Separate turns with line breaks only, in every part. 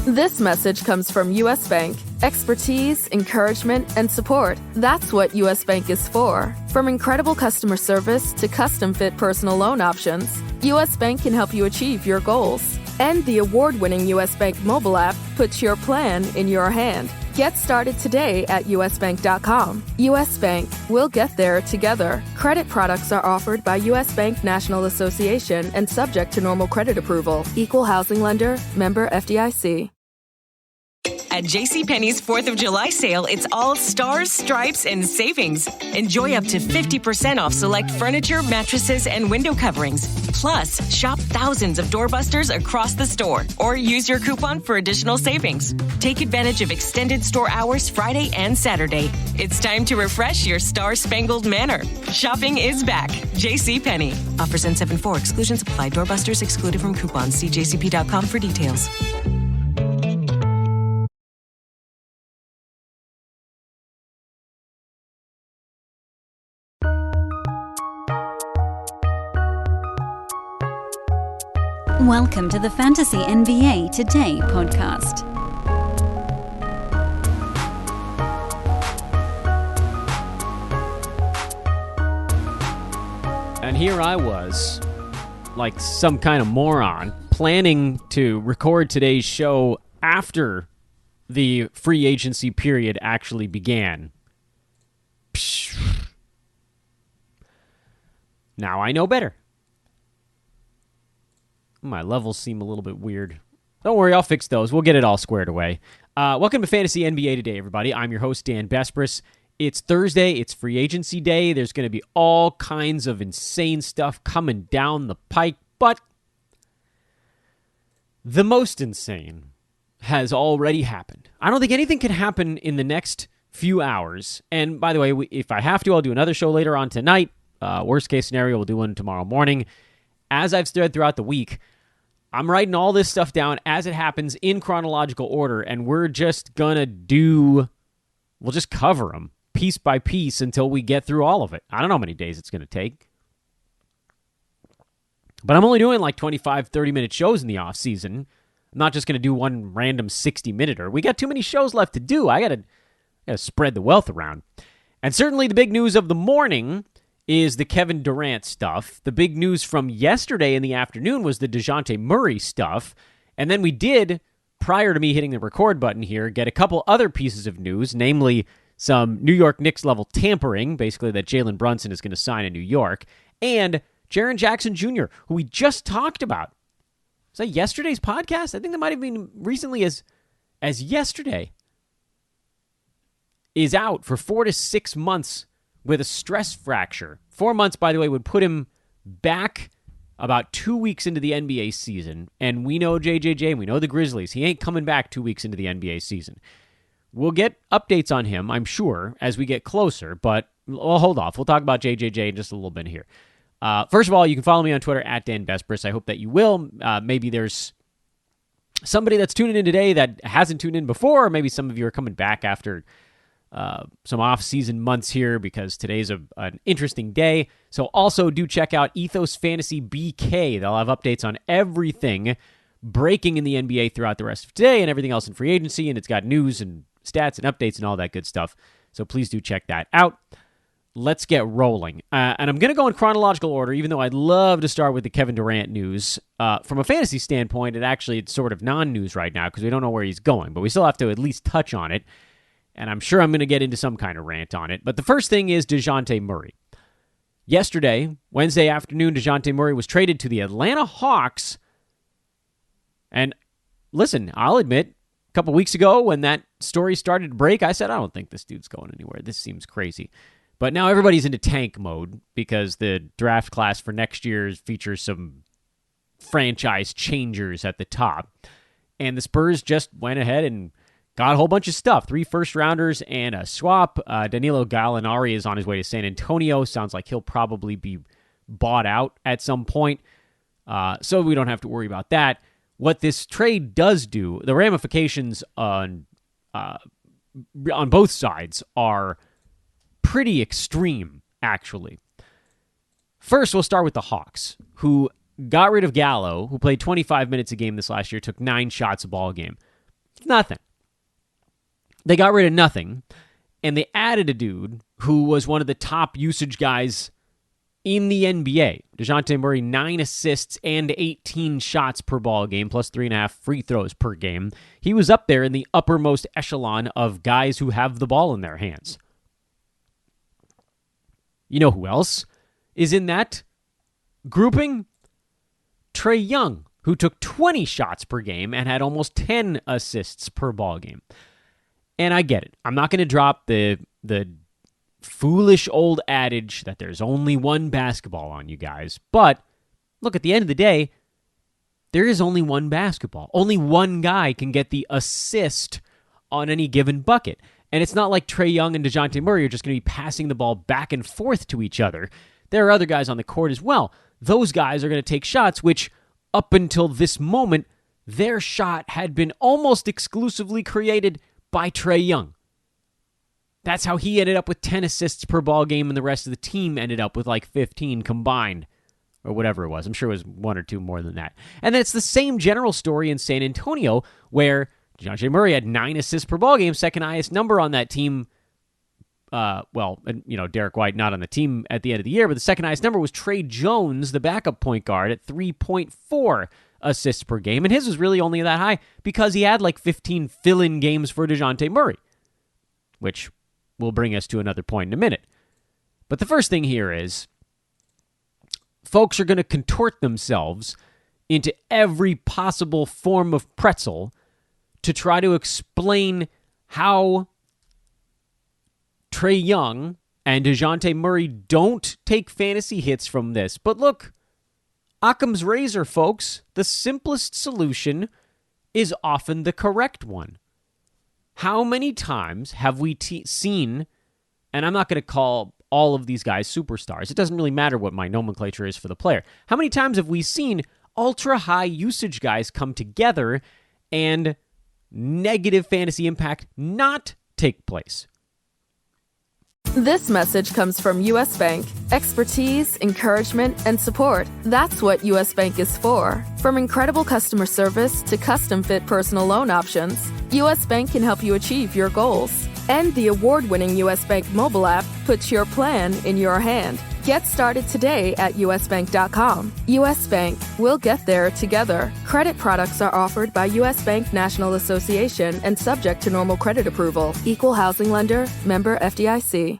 This message comes from U.S. Bank. Expertise, encouragement, and support. That's what U.S. Bank is for. From incredible customer service to custom-fit personal loan options, U.S. Bank can help you achieve your goals. And the award-winning U.S. Bank mobile app puts your plan in your hand. Get started today at usbank.com. U.S. Bank. We'll get there together. Credit products are offered by U.S. Bank National Association and subject to normal credit approval. Equal housing lender. Member FDIC.
At JCPenney's 4th of July sale, it's all stars, stripes, and savings. Enjoy up to 50% off select furniture, mattresses, and window coverings. Plus, shop thousands of doorbusters across the store or use your coupon for additional savings. Take advantage of extended store hours Friday and Saturday. It's time to refresh your star-spangled manor. Shopping is back. JCPenney. Offers end 7/4. Exclusions apply. Doorbusters excluded from coupons. See jcp.com for details.
Welcome to the Fantasy NBA Today podcast.
And here I was, like some kind of moron, planning to record today's show after the free agency period actually began. Psh. Now I know better. My levels seem a little bit weird. Don't worry, I'll fix those. We'll get it all squared away. Welcome to Fantasy NBA Today, everybody. I'm your host, Dan Bespris. It's Thursday. It's free agency day. There's going to be all kinds of insane stuff coming down the pike, but the most insane has already happened. I don't think anything can happen in the next few hours. And by the way, if I have to, I'll do another show later on tonight. Worst case scenario, we'll do one tomorrow morning. As I've said throughout the week, I'm writing all this stuff down as it happens in chronological order, and we're just going to we'll just cover them piece by piece until we get through all of it. I don't know how many days it's going to take. But I'm only doing like 25, 30-minute shows in the off season. I'm not just going to do one random 60-minuter. We got too many shows left to do. I got to spread the wealth around. And certainly the big news of the morning is the Kevin Durant stuff. The big news from yesterday in the afternoon was the Dejounte Murray stuff. And then we did, prior to me hitting the record button here, get a couple other pieces of news, namely some New York Knicks level tampering, basically that Jalen Brunson is going to sign in New York, and Jaren Jackson Jr., who we just talked about. Was that yesterday's podcast? I think that might have been recently as yesterday. Is out for 4 to 6 months with a stress fracture. 4 months, by the way, would put him back about 2 weeks into the NBA season. And we know JJJ, we know the Grizzlies. He ain't coming back 2 weeks into the NBA season. We'll get updates on him, I'm sure, as we get closer. But we'll hold off. We'll talk about JJJ in just a little bit here. First of all, you can follow me on Twitter at Dan Bespris. I hope that you will. Maybe there's somebody that's tuning in today that hasn't tuned in before. Or maybe some of you are coming back after some off-season months here because today's an interesting day. So also do check out Ethos Fantasy BK. They'll have updates on everything breaking in the NBA throughout the rest of today and everything else in free agency, and it's got news and stats and updates and all that good stuff. So please do check that out. Let's get rolling. And I'm going to go in chronological order, even though I'd love to start with the Kevin Durant news. From a fantasy standpoint, it's sort of non-news right now because we don't know where he's going, but we still have to at least touch on it. And I'm sure I'm going to get into some kind of rant on it. But the first thing is Dejounte Murray. Yesterday, Wednesday afternoon, Dejounte Murray was traded to the Atlanta Hawks. And listen, I'll admit, a couple weeks ago when that story started to break, I said, I don't think this dude's going anywhere. This seems crazy. But now everybody's into tank mode because the draft class for next year features some franchise changers at the top. And the Spurs just went ahead and got a whole bunch of stuff. 3 first-rounders and a swap. Danilo Gallinari is on his way to San Antonio. Sounds like he'll probably be bought out at some point. So we don't have to worry about that. What this trade does do, the ramifications on both sides are pretty extreme, actually. First, we'll start with the Hawks, who got rid of Gallo, who played 25 minutes a game this last year, took 9 shots a ball game. It's nothing. They got rid of nothing, and they added a dude who was one of the top usage guys in the NBA. Dejounte Murray, 9 assists and 18 shots per ball game, plus 3.5 free throws per game. He was up there in the uppermost echelon of guys who have the ball in their hands. You know who else is in that grouping? Trae Young, who took 20 shots per game and had almost 10 assists per ball game. And I get it. I'm not going to drop the foolish old adage that there's only one basketball on you guys. But look, at the end of the day, there is only one basketball. Only one guy can get the assist on any given bucket. And it's not like Trae Young and Dejounte Murray are just going to be passing the ball back and forth to each other. There are other guys on the court as well. Those guys are going to take shots, which up until this moment, their shot had been almost exclusively created by Trae Young. That's how he ended up with 10 assists per ball game, and the rest of the team ended up with like 15 combined, or whatever it was. I'm sure it was 1 or 2 more than that. And then it's the same general story in San Antonio, where Dejounte Murray had 9 assists per ball game, second highest number on that team. Derek White not on the team at the end of the year, but the second highest number was Trey Jones, the backup point guard, at 3.4 assists per game, and his was really only that high because he had like 15 fill-in games for Dejounte Murray, which will bring us to another point in a minute. But the first thing here is folks are going to contort themselves into every possible form of pretzel to try to explain how Trae Young and Dejounte Murray don't take fantasy hits from this. But look, Occam's razor, folks, the simplest solution is often the correct one. How many times have we seen, and I'm not going to call all of these guys superstars. It doesn't really matter what my nomenclature is for the player. How many times have we seen ultra-high usage guys come together and negative fantasy impact not take place?
This message comes from U.S. Bank. Expertise, encouragement, and support. That's what U.S. Bank is for. From incredible customer service to custom-fit personal loan options, U.S. Bank can help you achieve your goals. And the award-winning U.S. Bank mobile app puts your plan in your hand. Get started today at usbank.com. U.S. Bank, we'll get there together. Credit products are offered by U.S. Bank National Association and subject to normal credit approval. Equal housing lender, member FDIC.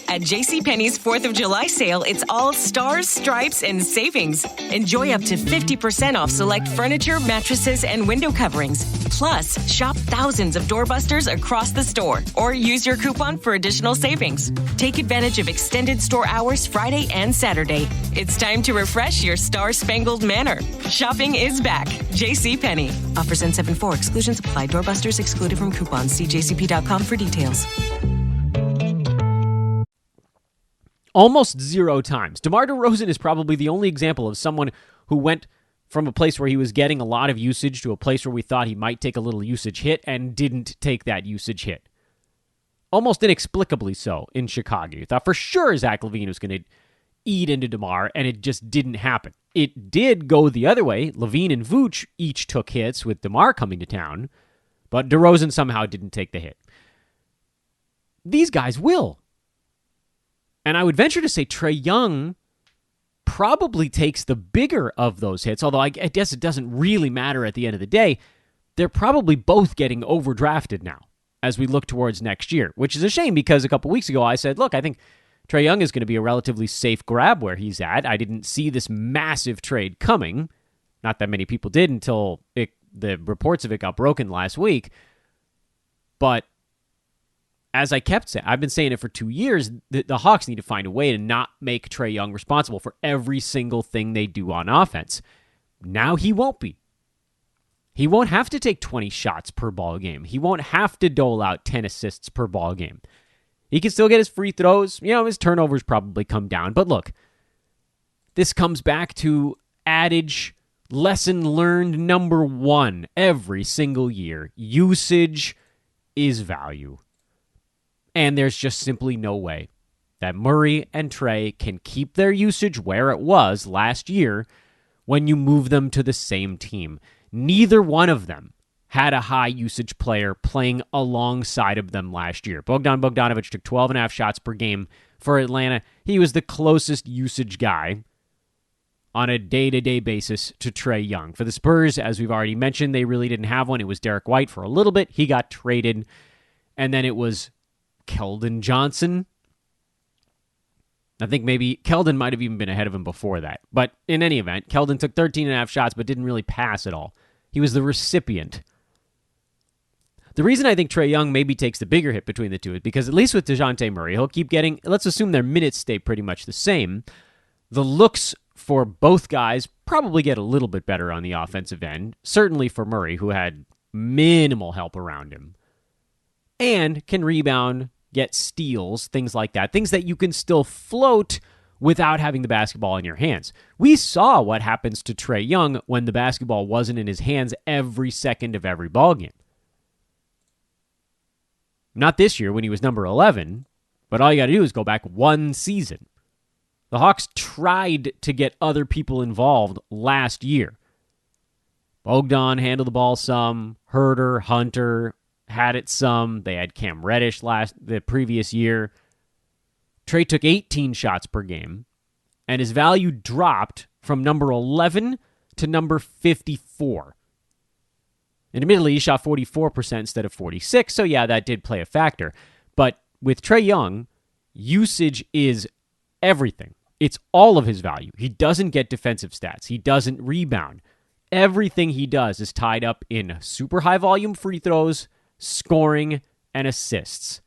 At JCPenney's 4th of July sale, it's all stars, stripes, and savings. Enjoy up to 50% off select furniture, mattresses, and window coverings. Plus, shop thousands of doorbusters across the store or use your coupon for additional savings. Take advantage of extended store hours Friday and Saturday. It's time to refresh your star-spangled manor. Shopping is back. JCPenney. Offers end 7/4. Exclusions apply. Doorbusters excluded from coupons. See jcp.com for details.
Almost 0 times. DeMar DeRozan is probably the only example of someone who went from a place where he was getting a lot of usage to a place where we thought he might take a little usage hit and didn't take that usage hit. Almost inexplicably so in Chicago. You thought for sure Zach LaVine was going to eat into DeMar, and it just didn't happen. It did go the other way. LaVine and Vooch each took hits with DeMar coming to town, but DeRozan somehow didn't take the hit. These guys will. And I would venture to say Trae Young probably takes the bigger of those hits, although I guess it doesn't really matter at the end of the day. They're probably both getting overdrafted now as we look towards next year, which is a shame because a couple weeks ago I said, look, I think Trae Young is going to be a relatively safe grab where he's at. I didn't see this massive trade coming. Not that many people did until the reports of it got broken last week. But as I kept saying, I've been saying it for 2 years, the Hawks need to find a way to not make Trae Young responsible for every single thing they do on offense. Now he won't be. He won't have to take 20 shots per ball game. He won't have to dole out 10 assists per ball game. He can still get his free throws. His turnovers probably come down. But look, this comes back to adage, lesson learned number 1 every single year. Usage is value. And there's just simply no way that Murray and Trae can keep their usage where it was last year when you move them to the same team. Neither one of them had a high usage player playing alongside of them last year. Bogdanovich took 12.5 shots per game for Atlanta. He was the closest usage guy on a day-to-day basis to Trae Young. For the Spurs, as we've already mentioned, they really didn't have one. It was Derek White for a little bit. He got traded. And then it was Keldon Johnson. I think maybe Keldon might have even been ahead of him before that. But in any event, Keldon took 13.5 shots but didn't really pass at all. He was the recipient. The reason I think Trae Young maybe takes the bigger hit between the two is because at least with Dejounte Murray, he'll keep getting, let's assume their minutes stay pretty much the same. The looks for both guys probably get a little bit better on the offensive end, certainly for Murray, who had minimal help around him, and can rebound, get steals, things like that, things that you can still float without having the basketball in your hands. We saw what happens to Trae Young when the basketball wasn't in his hands every second of every ballgame. Not this year when he was number 11, but all you got to do is go back one season. The Hawks tried to get other people involved last year. Bogdan handled the ball some. Herter, Hunter had it some. They had Cam Reddish the previous year. Trae took 18 shots per game, and his value dropped from number 11 to number 54. And admittedly, he shot 44% instead of 46%, so yeah, that did play a factor. But with Trae Young, usage is everything. It's all of his value. He doesn't get defensive stats. He doesn't rebound. Everything he does is tied up in super high volume free throws, scoring, and assists.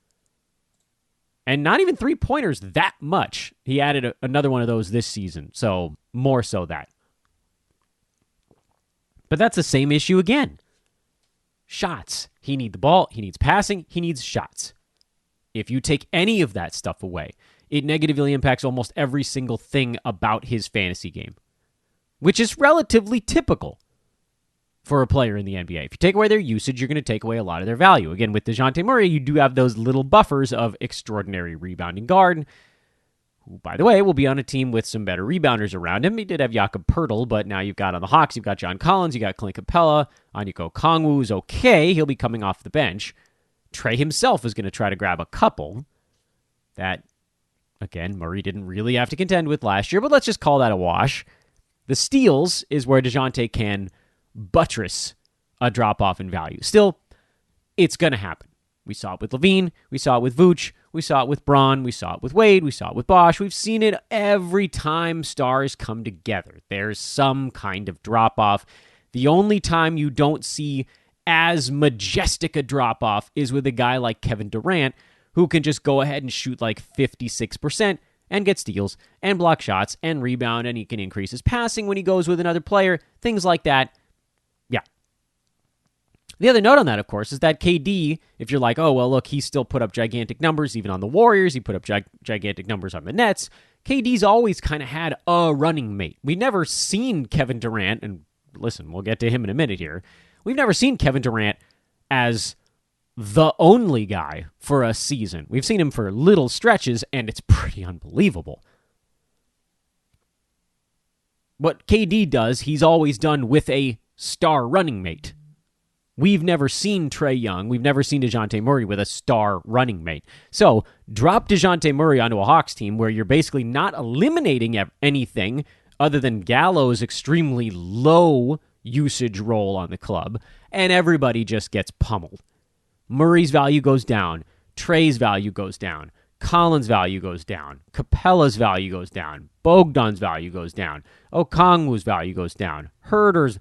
And not even three-pointers that much. He added another one of those this season, so more so that. But that's the same issue again. Shots. He needs the ball. He needs passing. He needs shots. If you take any of that stuff away, it negatively impacts almost every single thing about his fantasy game, which is relatively typical for a player in the NBA. If you take away their usage, you're going to take away a lot of their value. Again, with Dejounte Murray, you do have those little buffers of extraordinary rebounding guard, who, by the way, will be on a team with some better rebounders around him. He did have Jakob Poeltl, but now you've got on the Hawks, you've got John Collins, you got Clint Capella, Onyeka Okongwu's okay. He'll be coming off the bench. Trae himself is going to try to grab a couple that, again, Murray didn't really have to contend with last year, but let's just call that a wash. The steals is where Dejounte can buttress a drop-off in value. Still, it's going to happen. We saw it with Levine. We saw it with Vooch. We saw it with Braun. We saw it with Wade. We saw it with Bosch. We've seen it every time stars come together. There's some kind of drop-off. The only time you don't see as majestic a drop-off is with a guy like Kevin Durant, who can just go ahead and shoot like 56% and get steals and block shots and rebound, and he can increase his passing when he goes with another player, things like that. Yeah. The other note on that, of course, is that KD, if you're like, oh, well, look, he still put up gigantic numbers even on the Warriors. He put up gigantic numbers on the Nets. KD's always kind of had a running mate. We've never seen Kevin Durant, and listen, we'll get to him in a minute here. We've never seen Kevin Durant as the only guy for a season. We've seen him for little stretches, and it's pretty unbelievable. What KD does, he's always done with a star running mate. We've never seen Trae Young, we've never seen Dejounte Murray with a star running mate. So, drop Dejounte Murray onto a Hawks team where you're basically not eliminating anything other than Gallo's extremely low usage role on the club, and everybody just gets pummeled. Murray's value goes down. Trae's value goes down. Collins' value goes down. Capella's value goes down. Bogdan's value goes down. Okongwu's value goes down. Herter's.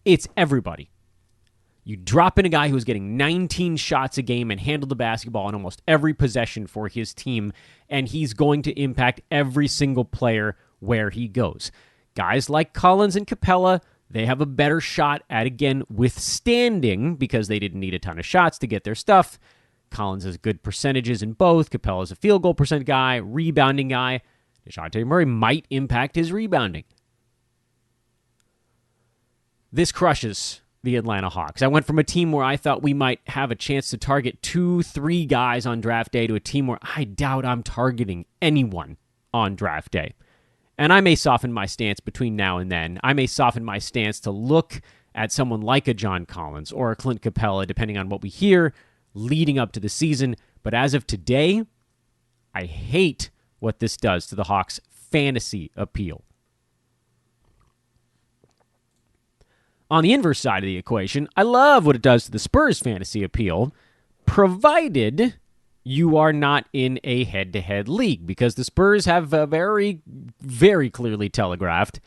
It's everybody. You drop in a guy who's getting 19 shots a game and handled the basketball in almost every possession for his team, and he's going to impact every single player where he goes. Guys like Collins and Capella, they have a better shot at, again, withstanding, because they didn't need a ton of shots to get their stuff. Collins has good percentages in both. Capella's a field goal percent guy, rebounding guy. Dejounte Murray might impact his rebounding. This crushes the Atlanta Hawks. I went from a team where I thought we might have a chance to target 2-3 guys on draft day to a team where I doubt I'm targeting anyone on draft day. And I may soften my stance between now and then. I may soften my stance to look at someone like a John Collins or a Clint Capella, depending on what we hear leading up to the season. But as of today, I hate what this does to the Hawks' fantasy appeal. On the inverse side of the equation, I love what it does to the Spurs' fantasy appeal, provided you are not in a head-to-head league, because the Spurs have very, very clearly telegraphed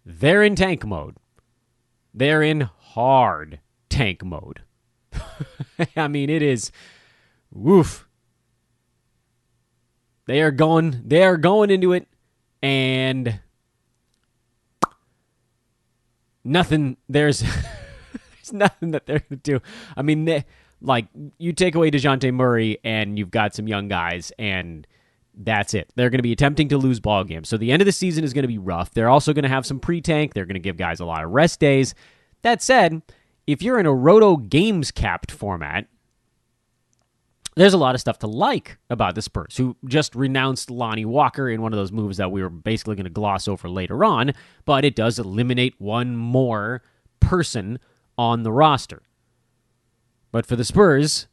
they're in tank mode. They're in hard tank mode. I mean, it is, woof. They are going into it, and nothing, there's nothing that they're going to do. I mean, you take away Dejounte Murray, and you've got some young guys, and that's it. They're going to be attempting to lose ball games. So the end of the season is going to be rough. They're also going to have some pre-tank. They're going to give guys a lot of rest days. That said, if you're in a Roto games capped format, there's a lot of stuff to like about the Spurs, who just renounced Lonnie Walker in one of those moves that we were basically going to gloss over later on, but it does eliminate one more person on the roster. But for the Spurs,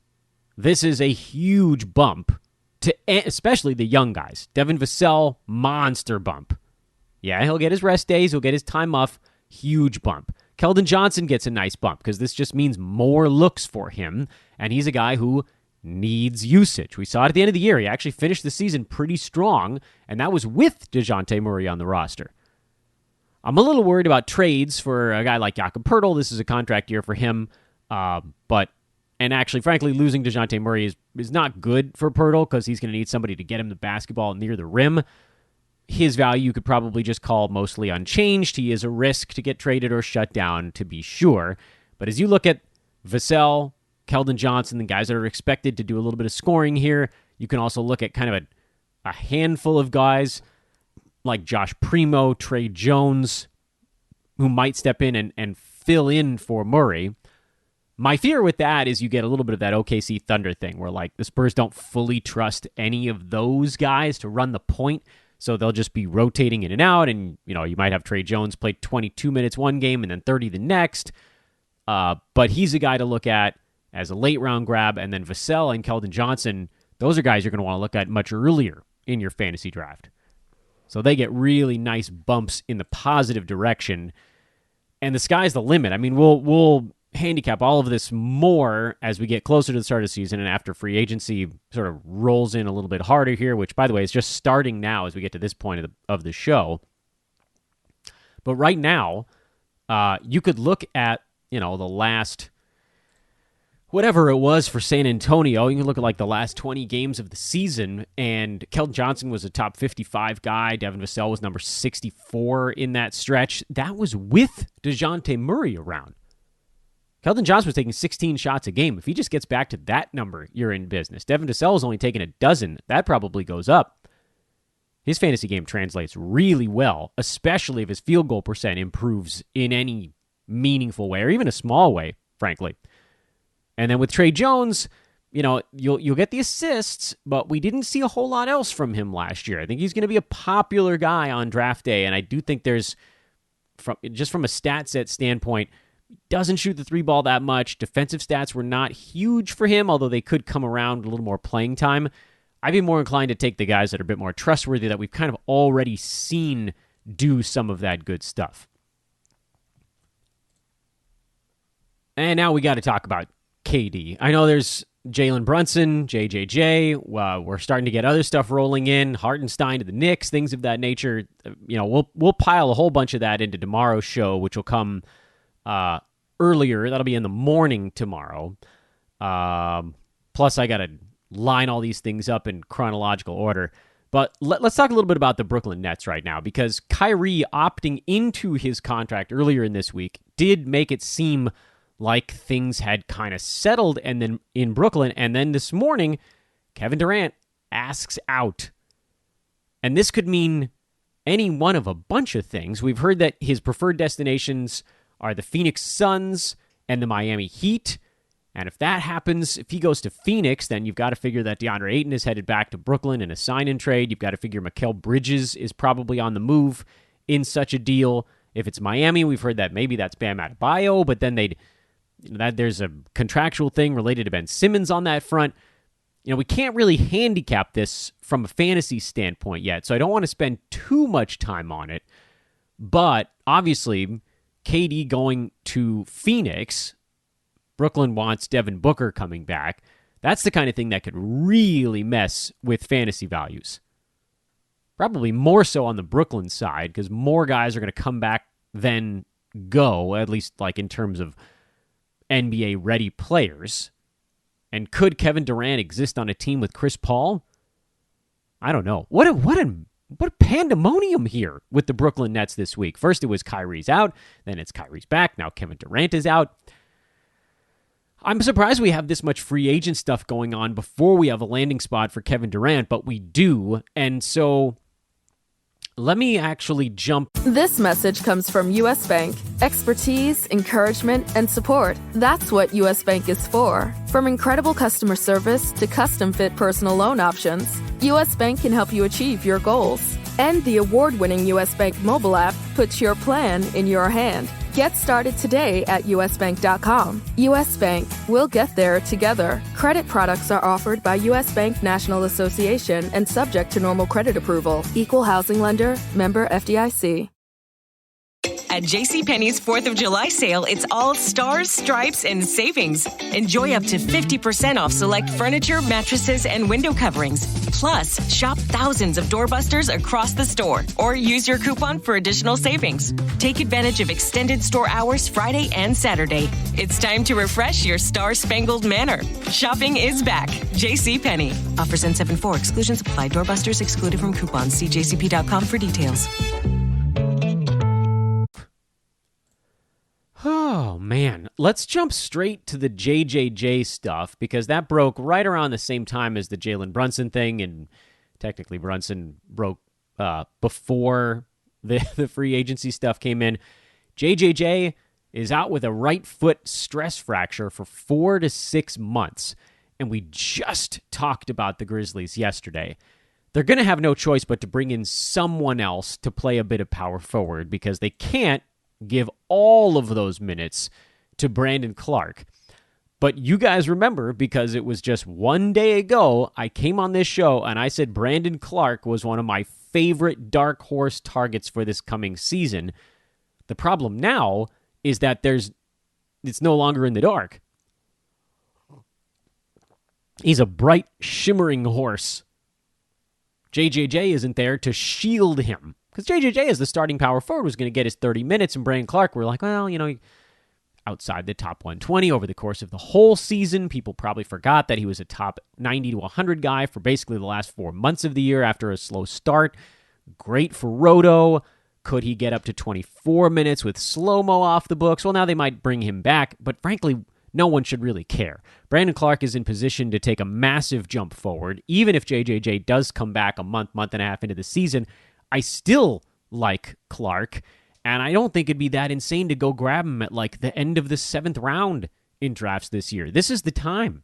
this is a huge bump, to especially the young guys. Devin Vassell, monster bump. Yeah, he'll get his rest days, he'll get his time off, huge bump. Keldon Johnson gets a nice bump, because this just means more looks for him, and he's a guy who needs usage. We saw it at the end of the year. He actually finished the season pretty strong, and that was with Dejounte Murray on the roster. I'm a little worried about trades for a guy like Jakob Poeltl. This is a contract year for him, and actually, frankly, losing Dejounte Murray is not good for Poeltl, because he's going to need somebody to get him the basketball near the rim. His value you could probably just call mostly unchanged. He is a risk to get traded or shut down, to be sure. But as you look at Vassell, Keldon Johnson, the guys that are expected to do a little bit of scoring here, you can also look at kind of a handful of guys like Josh Primo, Trey Jones, who might step in and fill in for Murray. My fear with that is you get a little bit of that OKC Thunder thing, where like the Spurs don't fully trust any of those guys to run the point, so they'll just be rotating in and out, and you might have Trey Jones play 22 minutes one game and then 30 the next, but he's a guy to look at as a late-round grab, and then Vassell and Keldon Johnson, those are guys you're going to want to look at much earlier in your fantasy draft. So they get really nice bumps in the positive direction, and the sky's the limit. I mean, we'll handicap all of this more as we get closer to the start of the season and after free agency sort of rolls in a little bit harder here, which, by the way, is just starting now as we get to this point of the show. But right now, you could look at, the last, whatever it was for San Antonio. You can look at like the last 20 games of the season, and Keldon Johnson was a top 55 guy. Devin Vassell was number 64 in that stretch. That was with Dejounte Murray around. Keldon Johnson was taking 16 shots a game. If he just gets back to that number, you're in business. Devin Vassell is only taking a dozen. That probably goes up. His fantasy game translates really well, especially if his field goal percent improves in any meaningful way, or even a small way, frankly. And then with Trey Jones, you'll get the assists, but we didn't see a whole lot else from him last year. I think he's going to be a popular guy on draft day, and I do think there's, from a stat set standpoint, doesn't shoot the three ball that much. Defensive stats were not huge for him, although they could come around a little more playing time. I'd be more inclined to take the guys that are a bit more trustworthy, that we've kind of already seen do some of that good stuff. And now we got to talk about KD. I know there's Jalen Brunson, JJJ. We're starting to get other stuff rolling in. Hartenstein to the Knicks, things of that nature. We'll pile a whole bunch of that into tomorrow's show, which will come earlier. That'll be in the morning tomorrow. Plus, I got to line all these things up in chronological order. But let's talk a little bit about the Brooklyn Nets right now, because Kyrie opting into his contract earlier in this week did make it seem like things had kind of settled and then in Brooklyn. And then this morning, Kevin Durant asks out. And this could mean any one of a bunch of things. We've heard that his preferred destinations are the Phoenix Suns and the Miami Heat. And if that happens, if he goes to Phoenix, then you've got to figure that DeAndre Ayton is headed back to Brooklyn in a sign-and-trade. You've got to figure Mikal Bridges is probably on the move in such a deal. If it's Miami, we've heard that maybe that's Bam Adebayo, but then there's a contractual thing related to Ben Simmons on that front. We can't really handicap this from a fantasy standpoint yet, so I don't want to spend too much time on it. But obviously, KD going to Phoenix, Brooklyn wants Devin Booker coming back. That's the kind of thing that could really mess with fantasy values. Probably more so on the Brooklyn side, because more guys are going to come back than go, at least like in terms of NBA-ready players. And could Kevin Durant exist on a team with Chris Paul? I don't know. What a pandemonium here with the Brooklyn Nets this week. First it was Kyrie's out, then it's Kyrie's back, now Kevin Durant is out. I'm surprised we have this much free agent stuff going on before we have a landing spot for Kevin Durant, but we do. And so let me actually jump.
This message comes from U.S. Bank. Expertise, encouragement, and support. That's what U.S. Bank is for. From incredible customer service to custom-fit personal loan options, U.S. Bank can help you achieve your goals. And the award-winning U.S. Bank mobile app puts your plan in your hand. Get started today at usbank.com. U.S. Bank, we'll get there together. Credit products are offered by U.S. Bank National Association and subject to normal credit approval. Equal housing lender, member FDIC.
At JCPenney's 4th of July sale, it's all stars, stripes, and savings. Enjoy up to 50% off select furniture, mattresses, and window coverings. Plus, shop thousands of doorbusters across the store or use your coupon for additional savings. Take advantage of extended store hours Friday and Saturday. It's time to refresh your star-spangled manor. Shopping is back. JCPenney. Offers N74. Exclusions apply. Doorbusters excluded from coupons. See jcp.com for details.
Oh, man. Let's jump straight to the JJJ stuff, because that broke right around the same time as the Jalen Brunson thing, and technically Brunson broke before the free agency stuff came in. JJJ is out with a right foot stress fracture for 4 to 6 months, and we just talked about the Grizzlies yesterday. They're going to have no choice but to bring in someone else to play a bit of power forward, because they can't give all of those minutes to Brandon Clark. But you guys remember, because it was just one day ago, I came on this show and I said Brandon Clark was one of my favorite dark horse targets for this coming season. The problem now is that it's no longer in the dark. He's a bright, shimmering horse. JJJ isn't there to shield him. Because JJJ, as the starting power forward, was going to get his 30 minutes, and Brandon Clark were like, well, outside the top 120 over the course of the whole season. People probably forgot that he was a top 90 to 100 guy for basically the last 4 months of the year after a slow start. Great for Roto. Could he get up to 24 minutes with slow-mo off the books? Well, now they might bring him back, but frankly, no one should really care. Brandon Clark is in position to take a massive jump forward. Even if JJJ does come back a month and a half into the season, I still like Clark, and I don't think it'd be that insane to go grab him at like the end of the 7th round in drafts this year. This is the time.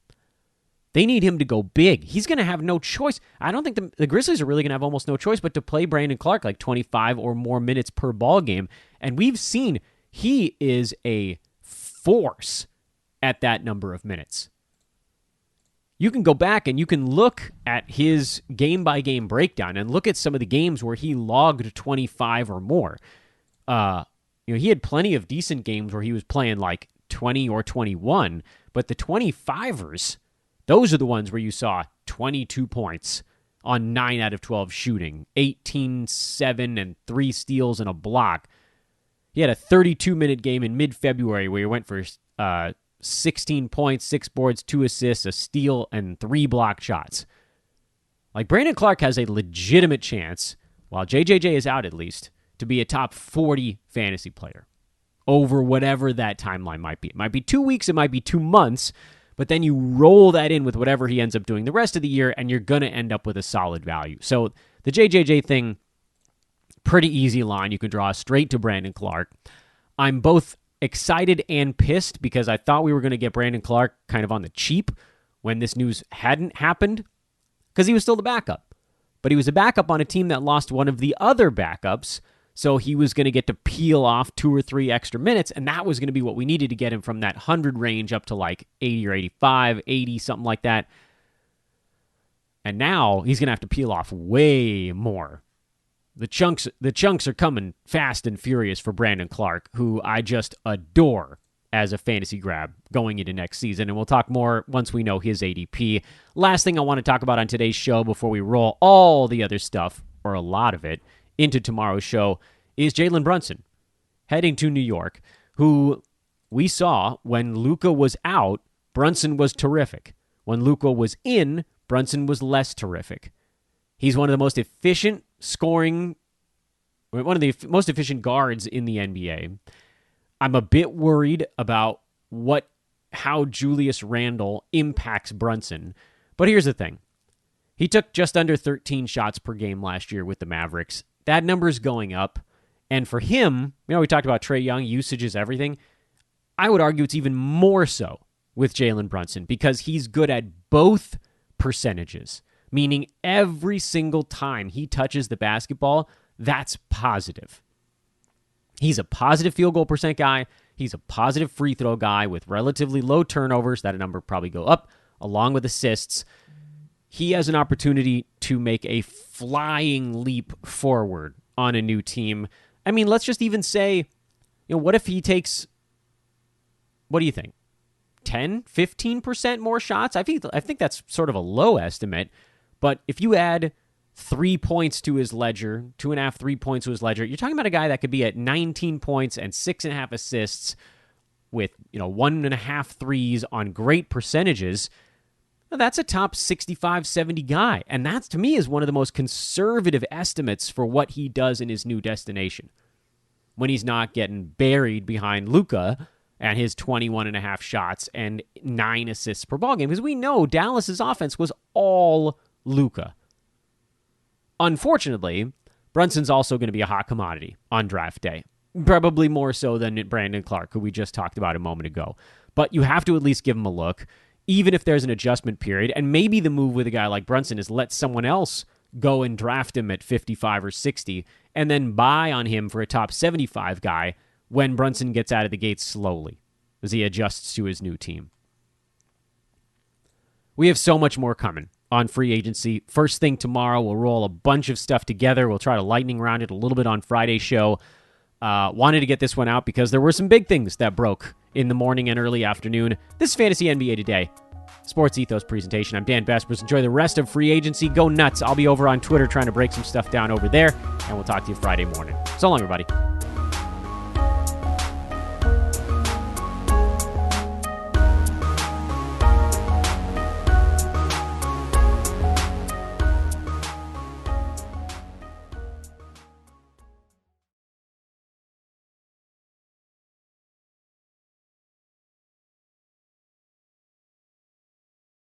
They need him to go big. He's going to have no choice. I don't think the Grizzlies are really going to have almost no choice but to play Brandon Clark like 25 or more minutes per ball game, and we've seen he is a force at that number of minutes. You can go back and you can look at his game-by-game breakdown and look at some of the games where he logged 25 or more. He had plenty of decent games where he was playing like 20 or 21, but the 25ers, those are the ones where you saw 22 points on 9 out of 12 shooting, 18, 7, and 3 steals and a block. He had a 32-minute game in mid-February where he went for 16 points, 6 boards, 2 assists, a steal, and 3 blocked shots. Like, Brandon Clark has a legitimate chance, while JJJ is out at least, to be a top 40 fantasy player over whatever that timeline might be. It might be 2 weeks, it might be 2 months, but then you roll that in with whatever he ends up doing the rest of the year, and you're going to end up with a solid value. So the JJJ thing, pretty easy line. You can draw straight to Brandon Clark. I'm both excited and pissed because I thought we were going to get Brandon Clark kind of on the cheap when this news hadn't happened, because he was still the backup. But he was a backup on a team that lost one of the other backups, So he was going to get to peel off 2 or 3 extra minutes, and that was going to be what we needed to get him from that 100 range up to like 80 or 85, 80, something like that. And now he's going to have to peel off way more. The chunks are coming fast and furious for Brandon Clarke, who I just adore as a fantasy grab going into next season. And we'll talk more once we know his ADP. Last thing I want to talk about on today's show before we roll all the other stuff, or a lot of it, into tomorrow's show is Jalen Brunson heading to New York, who we saw when Luka was out, Brunson was terrific. When Luka was in, Brunson was less terrific. He's one of the most efficient most efficient guards in the NBA. I'm a bit worried about how Julius Randle impacts Brunson. But here's the thing. He took just under 13 shots per game last year with the Mavericks. That number's going up. And for him, we talked about Trae Young, usage is everything. I would argue it's even more so with Jalen Brunson because he's good at both percentages, meaning every single time he touches the basketball, that's positive. He's a positive field goal percent guy. He's a positive free throw guy with relatively low turnovers. That number probably go up along with assists. He has an opportunity to make a flying leap forward on a new team. I mean, let's just even say, what if he takes, what do you think, 10, 15% more shots? I think that's sort of a low estimate. But if you add 3 points to his ledger, 2.5, 3 points to his ledger, you're talking about a guy that could be at 19 points and 6.5 assists with 1.5 threes on great percentages. Now, that's a top 65, 70 guy. And that, to me, is one of the most conservative estimates for what he does in his new destination. When he's not getting buried behind Luka and his 21.5 shots and 9 assists per ballgame. Because we know Dallas's offense was all Luka. Unfortunately, Brunson's also going to be a hot commodity on draft day. Probably more so than Brandon Clarke, who we just talked about a moment ago. But you have to at least give him a look, even if there's an adjustment period. And maybe the move with a guy like Brunson is let someone else go and draft him at 55 or 60 and then buy on him for a top 75 guy when Brunson gets out of the gates slowly as he adjusts to his new team. We have so much more coming on free agency. First thing tomorrow, we'll roll a bunch of stuff together. We'll try to lightning round it a little bit on Friday's show. Wanted to get this one out because there were some big things that broke in the morning and early afternoon. This is Fantasy NBA Today, Sports Ethos presentation. I'm Dan Vespers. Enjoy the rest of free agency. Go nuts. I'll be over on Twitter trying to break some stuff down over there, and we'll talk to you Friday morning. So long, everybody.